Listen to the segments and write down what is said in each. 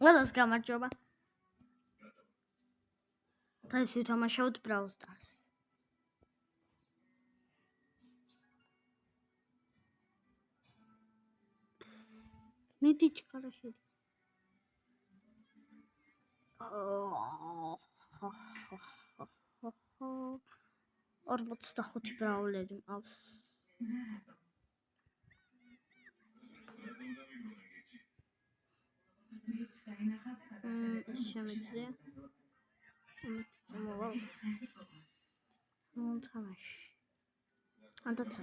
ყველას გამარჯობა. დღეს ვთამაშავთ Brawl Stars. მიდი ჩქარა შედი. 45 ბრაულერი მყავს. შემიძლია მოვალ თამაში. ანდაცა.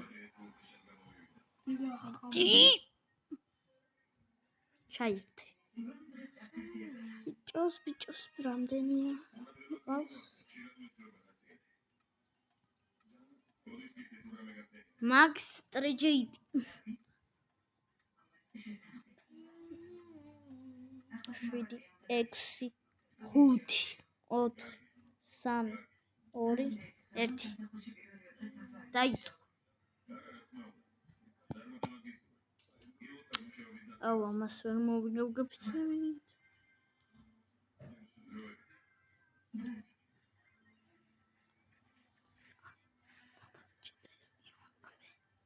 ჩაირთი. ბიჭოს რამდენია მყავს? Max Tragedy. 7 6 5 4 3 2 1 დაიწყო. აუ ამას ვერ მოვიგებთ.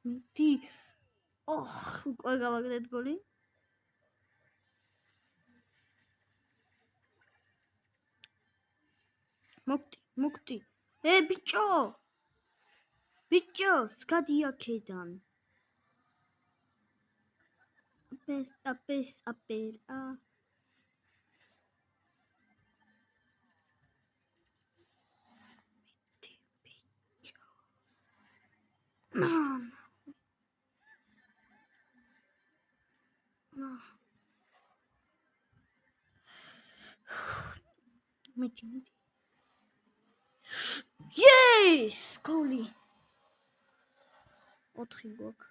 მიდი. უკვე გავაგდეთ გოლი. მოგდი. ბიჭო, სკადი აქედან. აპერა. ბიჭო. მიდი. Yes! გოლი. 4 გვაქვს.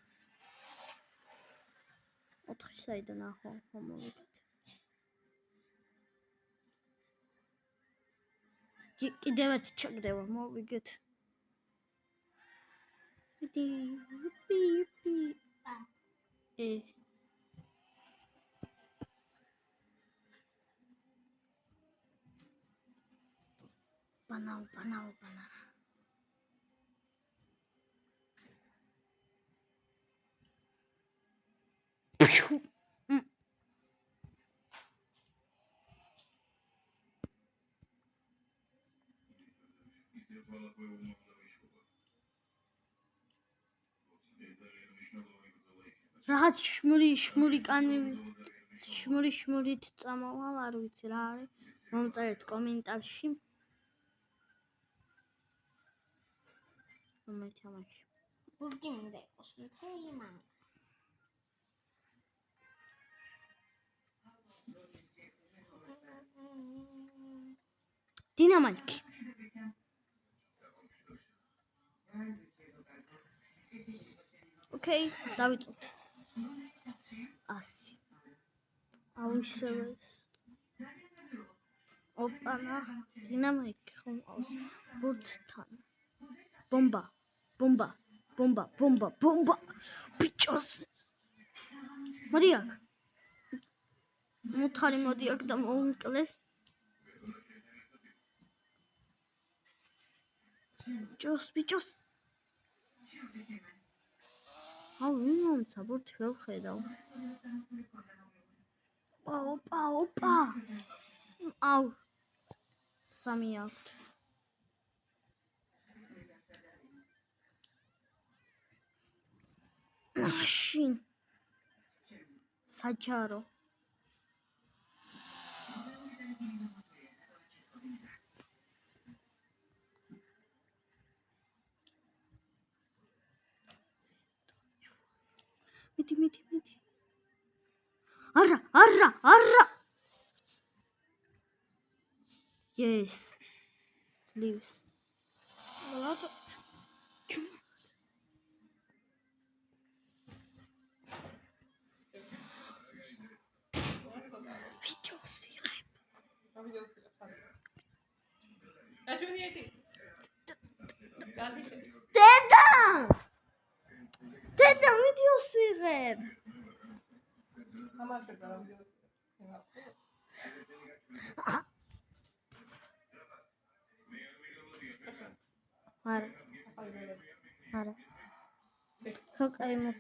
4 საიდან ახლა მოვიდეთ. კიდევ ერთი ჩაგდება, მოვიგეთ. მიდი. Bana. Rahat შმური კანი შმურით წამოვალ, არ ვიცი რა არის. მომწერეთ კომენტარში. რომელი თამაში? ბურგი მინდა იყოს მთელი მამა. დინამიკი. Okay, დავიწყოთ. 100. აუშევეს. ოპანა, დინამიკი ხომავს ბურთთან. Bomba. ბიჭოს. მოდი აქ. მოთხარი მოდი აქ და მოუნკლეს. ბიჭოს. აუ, ვინმომცა ბურთი ვერ ხედავ. ოპა. აუ. 3 აქვთ. მაშინ საჯარო. მიდი. არა. Yes. Leaves. ვიდეოს ვიღებ. დედა ვიდეოს ვიღებ. არა. ხო, კაი